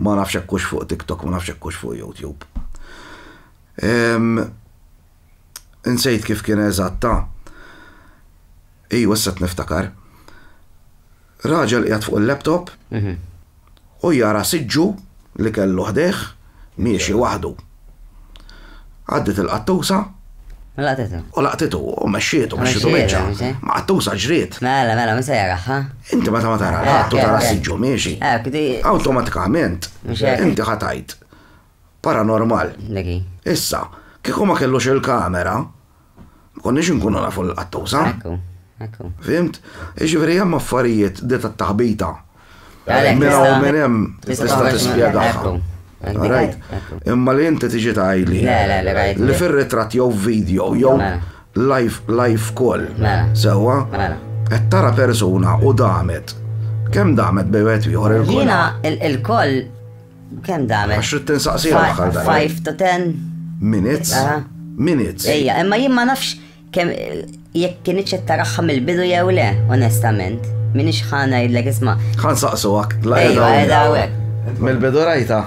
[SPEAKER 3] Ma nafx hekkux fuq TikTok, ma nafx hekkux fuq YouTube. Insejt kif kien eżatta. Issa niftakar. Raġel qiegħed fuq il-laptop u jara siġġu li kellu ħdeħ miexi waħdu. Għaddit il-qattusa u laqtitu u mexxietu meċċa. Ma qattusa ġriet.
[SPEAKER 4] Mela, ma se jaraħ,
[SPEAKER 3] Inti meta ma tara l-qattu tara siġġu miexi. Awtomatikament inti ħatajt. Paranormal. Issa, kieku ma kellux il-kamera, ma konniex inkunu nafu l-qattusa. Fimt? Ġifieri hemm affarijiet diet at-taħbita. Minna u minn hemm tista' tispjegaha. Right? Imma li inti tiġi tgħidli li fir-ritratt jew video jew live call sewwa qed tara persuna u damet. Kemm damet bejwet ieħor il-koll?
[SPEAKER 4] Jiena il-koll kemm damet?
[SPEAKER 3] Għax trid tinsaqsija bħal dan.
[SPEAKER 4] 5 to 10
[SPEAKER 3] minutes. Minutes.
[SPEAKER 4] Ejja, imma jien ma nafx kemm jekk kienx qed taraħħa mill-bidu jew le, onestament. Minix ħana jidlek isma'.
[SPEAKER 3] Ħan saqsuwak
[SPEAKER 4] Ejja,
[SPEAKER 3] mill-bidu rajta.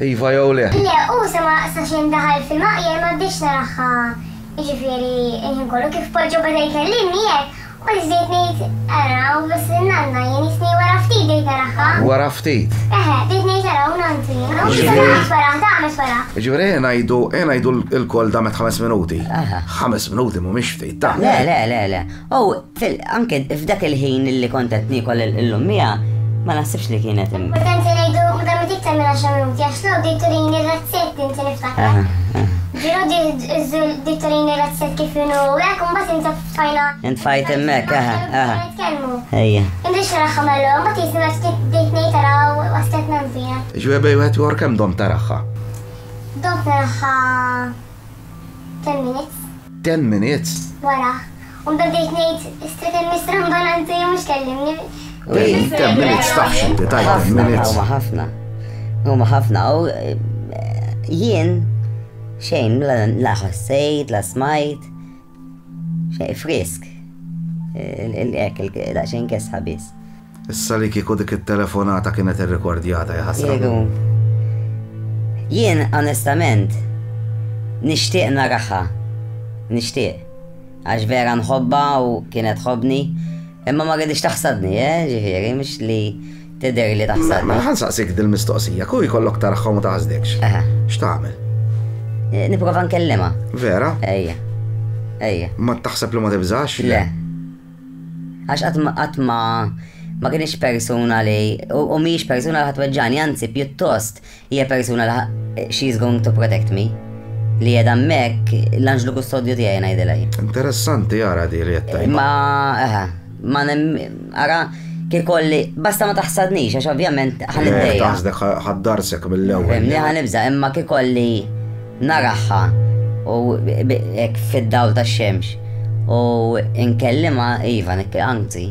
[SPEAKER 3] Iva jew le.
[SPEAKER 5] Le, u sama sa xejn daħal fil-maqjer ma bdiex naraħħa. Jiġifieri jien kollu kif poġġu beda jkellimni hekk. U żied ngħid ara u biss nanna jien isni wara ftit dejt naraħħa.
[SPEAKER 3] Wara ftit.
[SPEAKER 5] Dejt ngħid ara u nanti.
[SPEAKER 3] Ġifieri ngħidu l-koll damet 5 minuti. 5 minuti mhumiex ftit ta'.
[SPEAKER 4] Le. U anke f'dak il-ħin li kont qed niekol illum miha ma naħsibx li kienet hemm.
[SPEAKER 5] Tanti ngħidu madam tiktar minn 10 minuti għax lu ditturini r-razzett inti niftakar. Ġiru ditturini r-razzett kif inhu hekk u mbagħad inti fajna.
[SPEAKER 4] Intfajt hemmhekk,
[SPEAKER 5] Nitkellmu.
[SPEAKER 4] Ejja.
[SPEAKER 5] Indix naraħħa mallu, ma tisni għax dejt ngħid taraw waslet nanfija.
[SPEAKER 3] Ġifieri bejwet ieħor kemm dom taraħħa?
[SPEAKER 5] Dom naraħħa 10 minutes.
[SPEAKER 3] 10 minutes?
[SPEAKER 5] Wara. U mbagħad dejt ngħid istritem mistramba nanti mhux kellimni.
[SPEAKER 3] 10 minutes tafx inti tajt 10 minutes.
[SPEAKER 4] Huma ħafna u jien xejn la ħassejt, la smajt. Xejn frisk. Daqsxejn kesħa biss.
[SPEAKER 3] Issa li kieku dik it-telefonata kienet irrekordjata ja ħasra.
[SPEAKER 4] Jien onestament nixtieq naraħħa. Nixtieq. Għax vera nħobba u kienet ħobni. Imma ma għedix taħsadni, ġifieri, mux li tidher li taħsadni.
[SPEAKER 3] Ma ħansaqsik dil-mistoqsija, kuj kollok taraħħom u taħsdekx. X'tagħmel?
[SPEAKER 4] Niprofa nkellima.
[SPEAKER 3] Vera?
[SPEAKER 4] Ejja.
[SPEAKER 3] Ma taħseb li ma tibżax?
[SPEAKER 4] Le. Għax għatma ma kienx persuna li, u miex persuna li ħatweġġani, anzi pjuttost hija persuna li she's going to protect me. Li jeda mek l-anġlu kustodju tijaj najdilaj.
[SPEAKER 3] Interessanti jara di li jettaj.
[SPEAKER 4] Ma ara kikolli, basta ma taħsadnix, għax ovvjament ħal-iddeja.
[SPEAKER 3] Taħsdek ħaddarsek mill-ewel.
[SPEAKER 4] Femni ħanibza, imma kikolli naraħħa u ek fid-dawl ta' xemx. U inkellima Iva, anzi.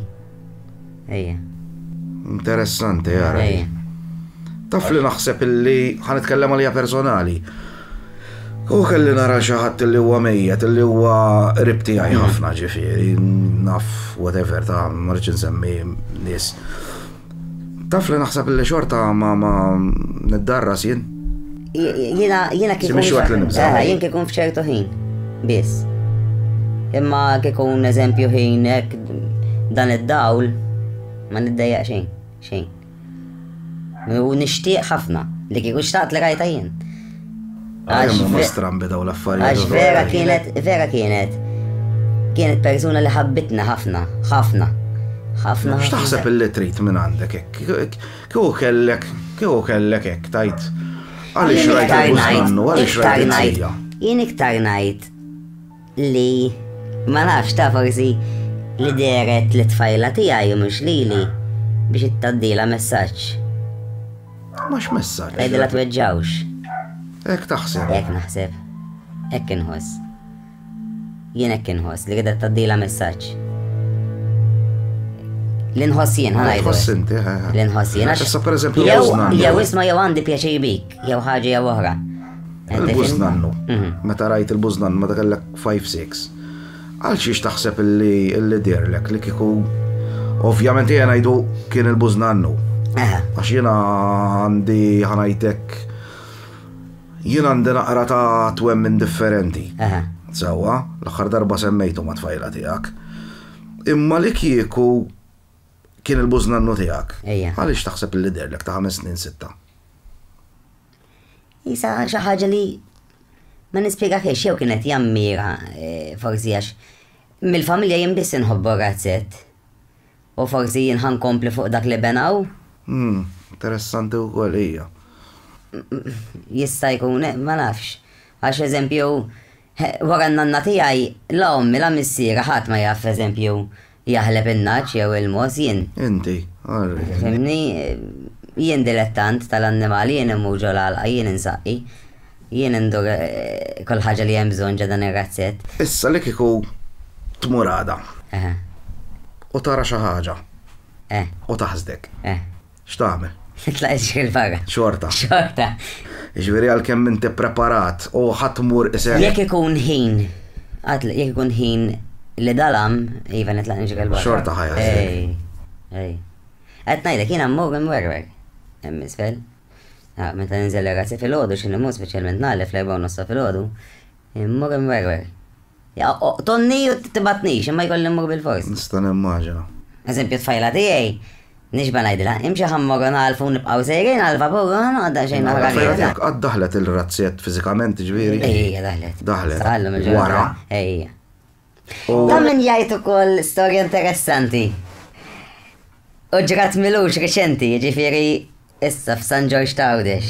[SPEAKER 4] Ejja.
[SPEAKER 3] Interessanti jara. Taf li naħseb illi ħanitkellem għalija personali. U kelli nara xaħat li huwa mejjet, li huwa ribti għaj ħafna ġifieri, naf whatever ta' marriċ nsemmi nies. Taf li naħseb li xorta ma niddarras jien.
[SPEAKER 4] Jiena kikun fċertu ħin, biss. Imma kikun eżempju ħin dan id-dawl ma niddejjaq xejn. U nixtieq ħafna li kieku xtaqt li rajta jien.
[SPEAKER 3] Għax strambi daw l-affarijiet.
[SPEAKER 4] Għax vera kienet persuna li ħabbitna ħafna.
[SPEAKER 3] X'taħseb illi trid minn għandek hekk? Kieku kellek hekk tajt. Għaliex rajt il-bużnannu, għaliex rajt il-sija.
[SPEAKER 4] Jien iktar ngħid li ma nafx ta' forsi li deret li tfajla tiegħi mhux lili biex ittaddila messaġġ.
[SPEAKER 3] Mhux messaġġ.
[SPEAKER 4] Tgħidilha tweġġawx.
[SPEAKER 3] Ek taħseb.
[SPEAKER 4] Ek naħseb. Ek inħoss. Jien ek inħoss li qiegħda taddila messaġġ. L-inħoss jien ħanajdu.
[SPEAKER 3] Tħoss inti,
[SPEAKER 4] L-inħoss jien.
[SPEAKER 3] Issa pereżempju
[SPEAKER 4] jew isma' jew għandi pjaċir bik, jew ħaġa jew oħra.
[SPEAKER 3] Il-bużnannu. Meta rajt il-bużnannu meta kellek 5-6. Għal xiex taħseb illi dirlek li kieku ovvjament jien ngħidu kien il-bużnannu. Għax jiena għandi ħanajtek jien għandi naqra ta' twemmin differenti. Sewa, l-aħħar darba semmejtu ma' tfajla tiegħek. Imma li kieku kien il-bużnannu tiegħek. Għaliex taħseb illi dirlek ta' 5 snin 6?
[SPEAKER 4] Isa xi ħaġa li ma nispjegax jew kienet jammira forsi għax mill-familja jien biss inħobbu razzett. U forsi jien ħankompli fuq dak li benaw.
[SPEAKER 3] Interessanti wkoll hija.
[SPEAKER 4] Jista' jkun ma nafx. Għax eżempju wara n-nanna tiegħi la ommi la missiera ħadd ma jaf eżempju jaħleb in-naċ jew il-mos jien.
[SPEAKER 3] Inti,
[SPEAKER 4] Fimni, jien dilettant tal-annimali, jien immuġu l-għalqa, jien insaqqi. Jien indur kol ħaġa li hemm bżonn ġa dan ir-razzett.
[SPEAKER 3] Issa li kieku tmur għada. U tara xi ħaġa. U taħsdek. X'tagħmel?
[SPEAKER 4] Tlaq iġri l-barra.
[SPEAKER 3] Xorta.
[SPEAKER 4] Xorta.
[SPEAKER 3] Ġifieri għalkemm inti preparat u ħatmur isek.
[SPEAKER 4] Jekk ikun ħin, jekk ikun ħin li dalam, iva nitlaq iġri l-barra.
[SPEAKER 3] Xorta ħajja.
[SPEAKER 4] Qed ngħidlek jien mmur imwerwer. Hemm isfel. Meta ninżel ragazzi fil-ħodu, xin imur speċjalment nagħlef l-4:30 fil-ħodu, immur imwerwer. Tonni u tibatnix, imma jkolli immur bil-fors.
[SPEAKER 3] Nista' nimmaġina.
[SPEAKER 4] Eżempju tfajla tiegħi, nixba ngħidilha, imxi ħammur nagħalfu nibqgħu sejrin għall-vapur, għadda xejn oħra.
[SPEAKER 3] Għad daħlet il-razzett fiżikament ġifieri?
[SPEAKER 4] Ejja, daħlet.
[SPEAKER 3] Daħlet. Wara.
[SPEAKER 4] Ejja. Ta' min jgħid ukoll storja interessanti. U ġrat milux reċenti, ġifieri issa f'San George ta' Għawdex.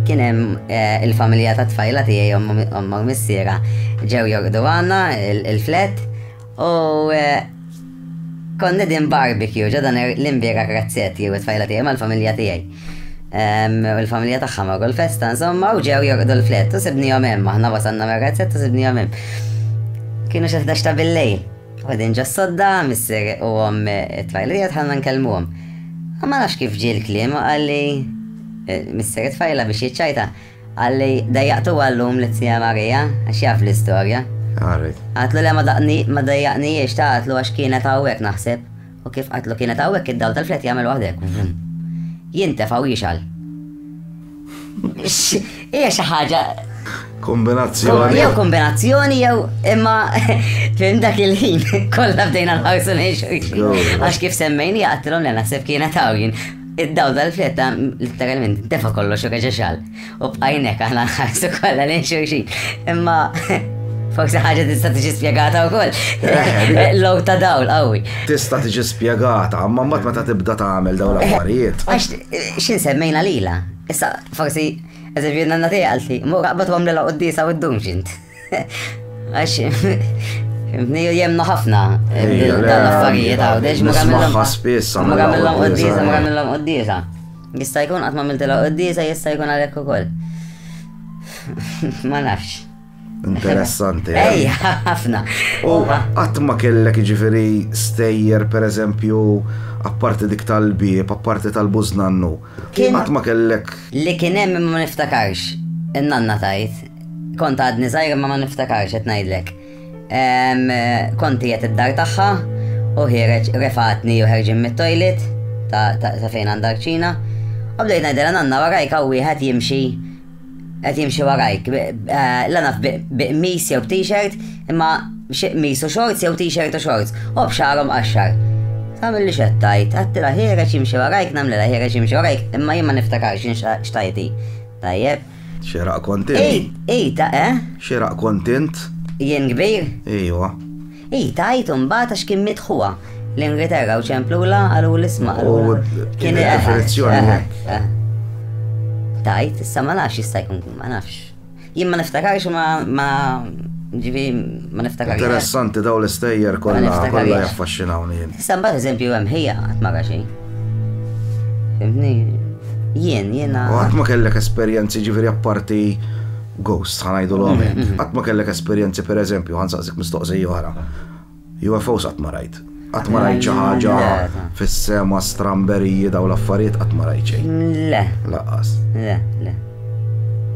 [SPEAKER 4] Kien hemm il-familja ta' tfajla tiegħi omma missiera ġew jorqdu għandna il-flet u konna din barbecue ġadan l-imbira razzetti u t-tfajla tiegħi mal-familja tiegħi. Il-familja tagħha marru l-festa insomma u ġew jorqdu l-flet u sibnihom hemm, aħna wasalna mar-razzett u sibnihom hemm. Kienu xi 11 ta' bil-lejl. U din ġa sodda missier u t-tfajla tiegħi tħallna nkellmuhom. Ma nafx kif ġie l-kliem, għalli mister tfajla biex jiċċajta, għalli dajjaqtu għallum l-Tija Marija, għax jaf l-istorja. Għatlu li ma dajjaqni jiex ta' għatlu għax kienet għawek naħseb, u kif għatlu kienet għawek id-daw tal-flet jgħamil waħdek. Jintefa u jixal. Ija xaħġa.
[SPEAKER 3] Kombinazzjoni.
[SPEAKER 4] Jew kombinazzjoni jew imma fim dak il-ħin kollha bdejna nħarsu xulxin. Għax kif semmejni għattilhom li naħseb kienet hawn id-daw dal-fletta literalment defa kollox u xal. U bqajnek aħna nħarsu kollha lejn xulxin. Imma forsi ħaġa tista' tiġi spjegata wkoll. Low ta' dawl qawwi.
[SPEAKER 3] Tista' tiġi spjegata, amma mbagħad meta tibda tagħmel dawn l-affarijiet.
[SPEAKER 4] Għax x'in semmejna lila. Issa forsi eżempju nanna tiegħi għalti, mur qaqbad għamlila qoddisa u d-dumġint. Għax, jemnu ħafna dal-affarijiet għawdex, mur għamillom qoddisa. Jista' jkun qatt m'għamiltilha qoddisa, jista' jkun għalhekk ukoll. Ma nafx.
[SPEAKER 3] Interessanti.
[SPEAKER 4] Ej, ħafna.
[SPEAKER 3] U qatt ma kellek ġifieri stejjer pereżempju apparti dik tal-bieb, apparti tal-bużnannu. Qatt ma kellek.
[SPEAKER 4] Li kien hemm ma niftakarx. In-nanna tajt. Kont għadni żgħir ma niftakarx qed ngħidlek. Konti qed id-dar tagħha u ħireġ refatni u ħerġin mit-toilet ta' fejn għandha ċina. U bdejt ngħidilha nanna warajk hawn wieħed jimxi warajk. L-għana b'mis jew t-shirt, imma mis u shorts jew t-shirt u shorts. U b'xarhom qaxxar. Għamil li xettajt, għattila ħireċ jimxi warajk, namlila ħireċ jimxi warajk, imma jimma niftakarx xtajti. Tajjeb.
[SPEAKER 3] Xeraq kontent. Xeraq kontent.
[SPEAKER 4] Jien kbir?
[SPEAKER 3] Ejwa.
[SPEAKER 4] Tajt mbagħad għax kien mitħuha. L-Ingilterra u ċemplula għalu l-isma.
[SPEAKER 3] Kien il-definizzjoni.
[SPEAKER 4] Tajt, issa ma nafx jista' jkun ma nafx. Jien ma niftakarx ma ġivi ma niftakarx.
[SPEAKER 3] Interessanti daw l-istejjer kollha jaffaxxinawni jien.
[SPEAKER 4] Issa mbagħad eżempju hemm ħija qatt ma xejn. Fimni, jiena.
[SPEAKER 3] U qatt ma kellek esperjenzi ġifieri apparti ghost ħanajdulhom. Qatt ma kellek esperjenzi pereżempju ħansaqsik mistoqsija oħra. UFOs qatt ma rajt. Qatt ma rajt xi ħaġa fis-sema stramberiji daw l-affarijiet qatt ma rajt xejn.
[SPEAKER 4] Le.
[SPEAKER 3] Laqqas.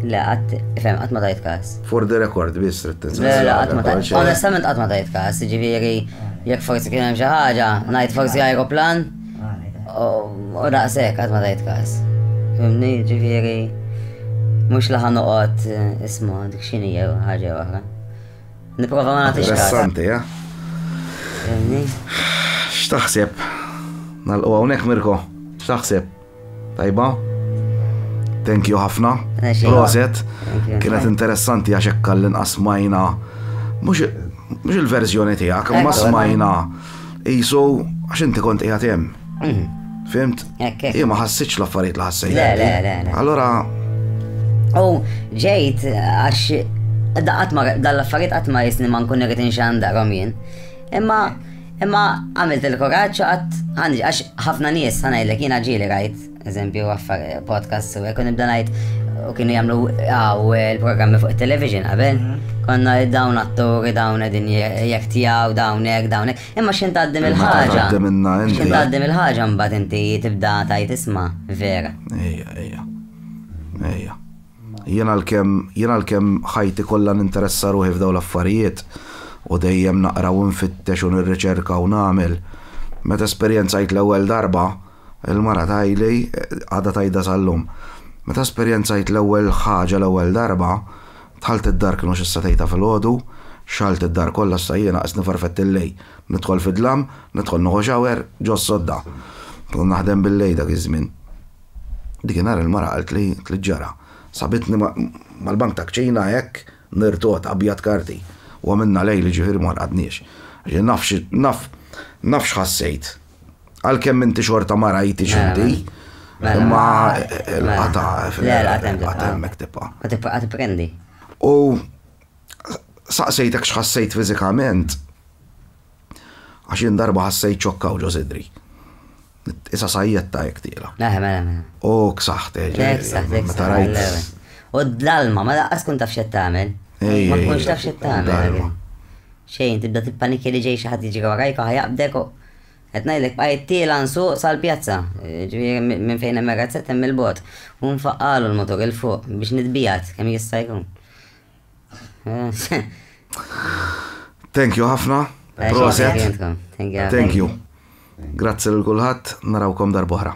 [SPEAKER 4] Le, qatt ma tajt każ.
[SPEAKER 3] For the record, biss trid
[SPEAKER 4] Le, qatt ma tajt. Onestament qatt ma tajt każ, ġifieri jekk forsi kien hemm xi ħaġa, ngħid forsi ajruplan u daqshekk qatt ma tajt każ. Fimni, ġifieri mhux li ħanoqgħod isma' dik x'inhi jew ħaġa oħra. Nipprova ma nagħtix każ.
[SPEAKER 3] Interessanti, X'taħseb? Nalqu hawnhekk Mirko. X'taħseb? Tajba? Thank you ħafna. Proset. Kienet interessanti għax hekk l-inqas smajna mhux il-verżjoni tiegħek, imma smajna qisu għax inti kont qiegħed hemm. Fimt? Jien ma ħassitx l-affarijiet li ħassejt.
[SPEAKER 4] Le.
[SPEAKER 3] Allura
[SPEAKER 4] ġejt għax dal-affarijiet qatt ma jisni ma nkun irid inxandarhom jien. Imma għamilt il-koraġġ għax ħafna nies ħanajdlek jiena ġieli rajt, eżempju podcast u kun nibda ngħid u kienu jagħmlu il-programmi fuq it-television qabel. Konna dawn atturi dawn qegħdin jektjaw dawn hekk. Imma x'in tgħaddim il-ħaġa. X'in tgħaddim il-ħaġa mbagħad inti tibda tgħid isma' vera.
[SPEAKER 3] Ejja. Jiena l-kemm ħajti kollha ninteressa ruħi f'dawn l-affarijiet. U dejjem naqra u nfittex u nirriċerka u nagħmel. Meta esperjenzajt l-ewwel darba, il-mara tajli għadha tajda sal-lum. Meta esperjenzajt l-ewwel ħaġa l-ewwel darba, tħalt id-dar kienu x'issa tgħidha fil-ħodu, xalt id-dar kollha issa jiena qas nifarfett il-lej. Nidħol fid-dlam, nidħol nieħu xawer ġo s-sodda. Kun naħdem bil-lej dak iż-żmien. Dikinhar il-mara qalt li ġara. Sabitni mal-bank ta' kċina hekk nirtot abjad karti. U għamilna lejli ġifiri ma għadniex. Nafx ħassejt. Għal-kemm inti xorta ma rajti xinti, imma l-qata fil-għatemmek tipa.
[SPEAKER 4] Għati prendi.
[SPEAKER 3] U saqsejtek xħassejt fizikament, għaxin darba ħassejt ċokkaw ġo sidri. Isa sajjet ta' jektila.
[SPEAKER 4] Mela.
[SPEAKER 3] U ksaħt,
[SPEAKER 4] U d-dalma, ma daqqas kun taf xed tagħmel. Ma tkunx taf xed tagħmel. Xejn tibda tippaniki li ġej xi ħadd jiġi warajk ħajaqbdek u qed ngħidlek bqajt tiela nsuq sal-pjazza. Ġifieri minn fejn hemm ir-razzett hemm il-bot. U nfaqqalu l-motor il fuq biex nitbijat kemm jista' jkun.
[SPEAKER 3] Thank you ħafna. Proset.
[SPEAKER 4] Thank you.
[SPEAKER 3] Grazzi lil kulħadd, narawkom darb'oħra.